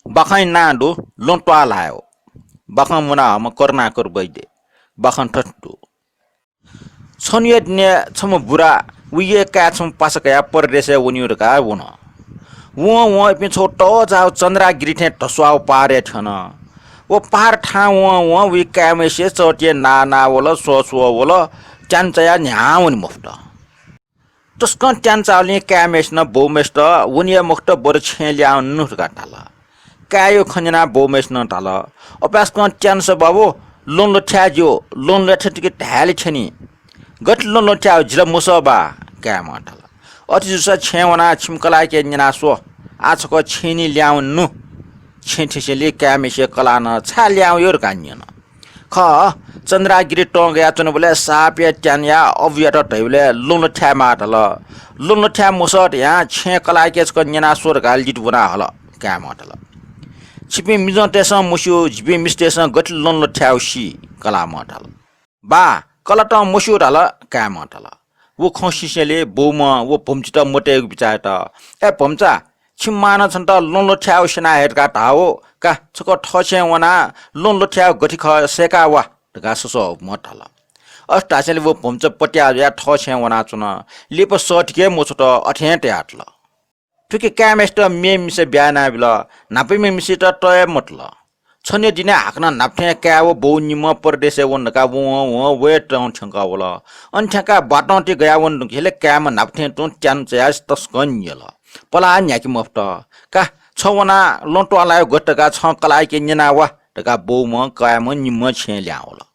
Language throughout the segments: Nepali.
Bakan nando LAN TWAAHA LHAAYEGU bakan muna ma Karunakar Baidya bakan tattu sonye ne chama bura wiye ka chum pasaka ya pardese woni ka wono wo ipin छोटो जाओ चन्द्रगिरी थे टसवाओ पारे छन वो पार ठा वो वी कामेसे चोटे ना वला सो वला चान्चया न्याउन मुफ्त तस्कन चान्चाले कामेस न बोमेस त वनिया मुफ्त बर छेल्या नुट गाटाला कायो खन्जना बोमेस न ताल अपास कन चान्स बाबु लोन लठ्याजो लोन लठ्याटिके ढाले छनी गट लोन लठ्याउ जिला मुसबा कामटाला अति जुसा छेवना छिमकला के न्यासो आछको छेनी ल्याउनु छेठेसेले कामेसे कलान छा ल्याउ योर कान्यन ख चन्द्रगिरी टंगया चन बोले सापे ट्यान्या अभियट ढैले लोन लठ्या माटल लोन लठ्या मुसट या छे कला के न्याना सोर गाल जित बना हल कामटल छिपे मिजटेसन मुस्यो जिपे मिस्टेसन गट लोन लठ्याउसी कला मटल बा कलट मुस्यो ढल कामटल वो खसिसेले बोमा वो पम्चित मोटे बिचाट ए पम्चा छिम्मान छन् त लोन लठ्याउ सेना हेडका ढाओ का छको ठछे वना लोन लठ्याउ गठि ख सेका वा ढका ससो मटल अस्टासेले वो पम्च पट्या या ठछे वना चुन लेप सटके मोछट अठेटे आटल ठुके कामेस्ट मे मिसे ब्याना बिल नापे मे मिसे त टय मटल छन्य दिने हाक्न नाप्थे क्याव बौ निम परदेशे वनका वो वे टन छंका वला अन्ठका बाटोटी गया वन हेले क्याम नाप्थे टन च्यान च्यास तस्कन यल पला न्याकी मफ्त का छवना LAN TWAAHA LHAAYEGU गटका छ कलाइ के न्यना वा टका बौ म काम निम छे ल्यावला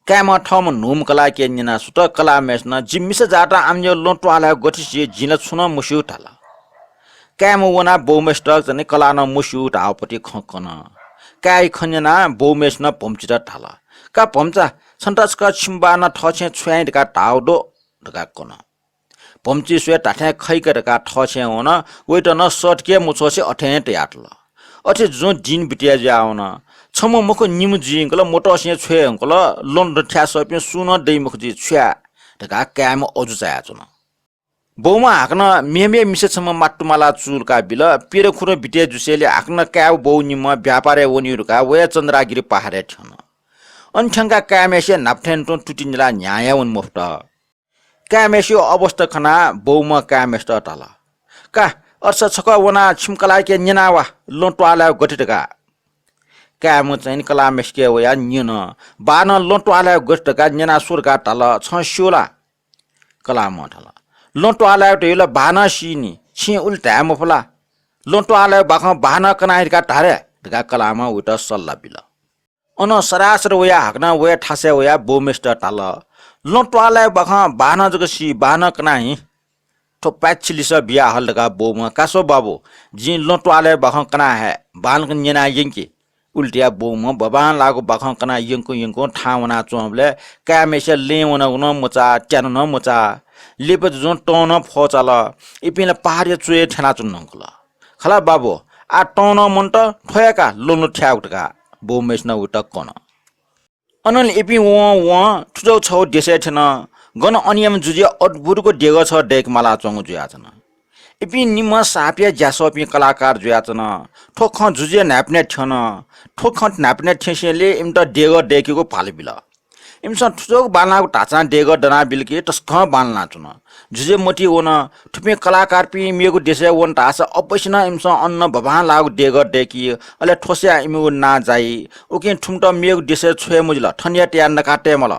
काम ठम नुम कला के न्यना सुत कला मेस्न जिम्मिस जाटा आम्यो LAN TWAAHA LHAAYEGU गठिसि जिन छुन मुस्यु टाला काम वना बौमेस्टक जने कला न मुस्यु टापटी खकन काय खन्यना बौमेस न पम्चित टाला का पम्चा सन्तासका छिम्बा न ठछे छ्याइ का टाउडो ढका कोन पम्ची स्वे टाठे खैक ढका ठछे होन वेट न सटके मुछोसे अठेटे आटल अठे जो दिन बिटिया जाउन छम मुख निम जिंगल मोटोसे छ्वे अंकल लोन ठ्या सपे सुन दै मुख जि छ्या ढका काम अजु चाया चुन बौमा हाक्न मेमे मिसे छम माट्टुमाला चुलका बिल पेर खुरो बिटे जुसेले हाक्न क्याउ बौ निम व्यापारे वनिरुका वे चन्द्रगिरी पहाडे छन अन्ठंगा कामेसे नाप्थेन्टो टुटिनला न्याय उन मुफ्त कामेस्यो अवस्था खना बौमा कामेस्ट टाला का अर्स छक वना छिमकला के न्यनावा LAN TWAAHA LHAAYEGU गठिटका काम चाहिँ कला मेस्के वया न्यन बान LAN TWAAHA LHAAYEGु गठिटका न्यना सुरका टाला छ स्योला कला मठला LAN TWAAHA LHAAYEGु टेला बाना सिनी छि उल्टा मफला LAN TWAAHA LHAAYEGु बाख बाना कनाइका टारे ढका कलामा उटा सल्ला बिल अन सरासर वया हाक्ना वया ठासे वया बोमेस्ट टाला LAN TWAAHA LHAAYEGु बाख बाना जगसी बाना कनाइ तो पैचिलिस बिया हलका बोमा कासो बाबू जी LAN TWAAHA LHAAYEGु बाख कना है बान न्यना यंकी उल्टिया बोमा बबान लागो बाख कना यंको ठावना चोमले कामेसे लेवना उन मुचा ट्यान न मुचा लेप जोन टन फचाल इपिन पहाडे चुए ठेना चुन्नकल खला बाबू आ टन मन्ट ठयाका लोन ठ्याउटका बोमेस न उटक कोन अनल इपि व ठुजौ छौ देशे ठेन गन अनियम जुजे अद्भुतको डेग छ डेक माला चंगु जुयाचन इपि निम सापिया ज्यासपि कलाकार जुयाचन ठोख जुजे नाप्ने ठन ठोख नाप्ने ठेसेले इमत डेग डेकेको पाले बिल इमस ठुजौ बालनाको ढाचा डेग डना बिलके तस्ख बालना चुन जुजे मोटी वन ठुपे कलाकार पि मेगु देशे वन ढाचा अपसिना इमस अन्न भबान लागु डेग डेकी अले ठोस्या इमु ना जाई ओके ठुमट मेगु देशे छ्वे मुजिल ठन्या ट्या नकाटे मल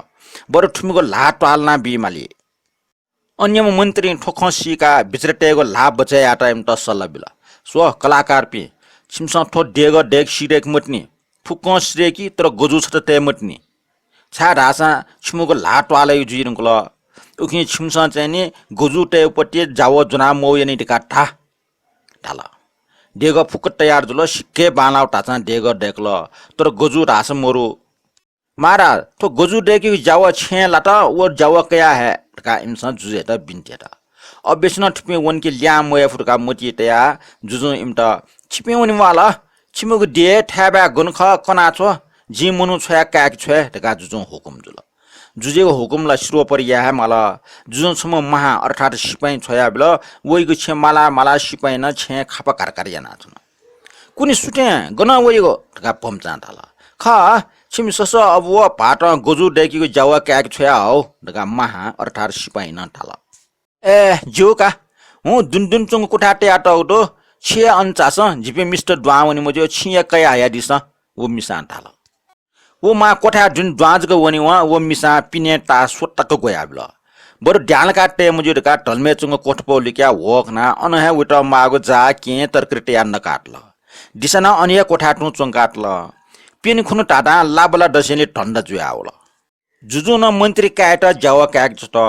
बरु ठुमको ला टाल्ना बिमाली अन्य मन्त्री ठोखसीका बिचरटेको ला बचाया टाइम त सल्ला बिल सो कलाकार पि छिमस ठो डेग डेक सिरेक मटनी फुक्क सिरेकी तर गजु छ ते मटनी छा ढासा छिमुको ला टाले जुइरंकल उखि छिमस चाहिँ नि गजु टेपट्टि जाव जुना मौयनी ढका ठा ढाला डेग फुक्क तयार जुल सिक्के बालाउ ढाचा डेग डेकल तर गजु ढास मोरु मारा तो गजु डेकी जाव छे लाटा वो जाव कया है का इमसा जुजेटा बिन्टेटा अबेसन ठपे वन के ल्या मोया फुटका मोटी तया जुजु इमता छिपे वन वाला छिमुको दे ठ्याबा गनख कना छ जी मनु छया काक छ ढका जुजु हुकुम जुल जुजेको हुकुमला श्रो परिया है माला जुजु छम महा अर्थात सिपाही छया बिल वइगु छे माला माला सिपाही न छे खापा कारकार याना छन कुनी सुटे गना वइगो ढका पम्चा थाला खा छिम सस अब व पाट गोजु डेकीको जावा क्याक छोया हो ढका महा अर्थात सिपाही न थाला ए जोका हु दुन चंग कुठाटे आटा उडो छे अनचास जिपे मिस्टर द्वावनी मजो छिया कया आया दिस वो मिसा थाला वो मा कोठा जुन द्वाजको वनी वो मिसा पिने ता सोटक गयाबल बरु ढ्याल काटे मुजु ढका ढलमे चंग कोठपो लिक्या वकना अनहे उट मागो जा के तरकरटे या न काटल दिसना अनिया कोठा टु चंग काटल पिन खुनु टाटा लाबला दसेले ठण्डा जुयावल जुजु न मन्त्री काटा जावा क्याक छ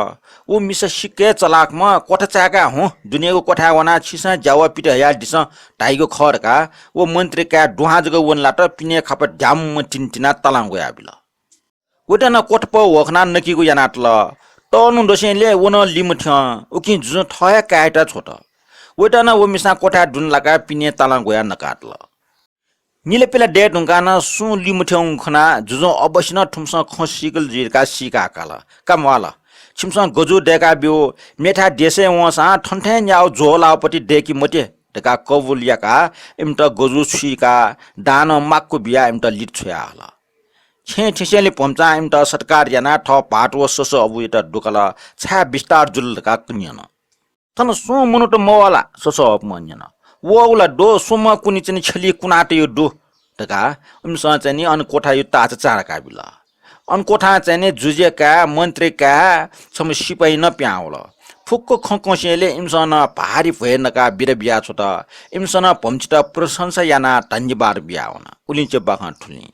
ओ मिसा सिक्के चलाकमा कोठा चाका हु दुनियाको कोठा वना छिसा जावा पिट या दिस टाइगो खरका ओ मन्त्री का दुहाजको वनलाट पिने खप ढ्याम टिनटिना तलाङ गयाबिल ओटा न कोठपो वखना नकीको यानाटल टनु दसेले वन लिमथ उकि जुजु थया काटा छोट ओटा न ओ मिसा कोठा दुन लगा पिने तलाङ गया नकाटल निले पेला डेट हुँकाना सु लिमुठ्याउ खना जुजो अवश्य न ठुम्स खसिकल जिरका सिका काला कमवाला छिमस गजु डेका बियो मेठा देसे वसा ठन्ठे न्याउ झोलापटी डेकी मटे डेका कबुलियाका इमट गजु छिका दान माक्कु बिया इमट लिट छोया होला छे ठेसेले पम्चा इमट सरकार याना ठ पाटो सस अबु एटा दुकला छा विस्तार जुल का कुन्यन तन सो मुनुट मवाला सस अपमन्यन वौला दो सोम कुनी चाहिँ छली कुनाटे यो दो टका उमसँग चाहिँ नि अन कोठा यो ताच चार काबिला अन कोठा चाहिँ नि जुजेका मन्त्रीका सम सिपाही न प्याउल फुक्को खकसेले इमसँग भारी भएनका बिर बिया छोटा इमसँग पम्चिटा प्रशंसा याना तन्जिबार बिया हुन उलिन्छ बाखा ठुली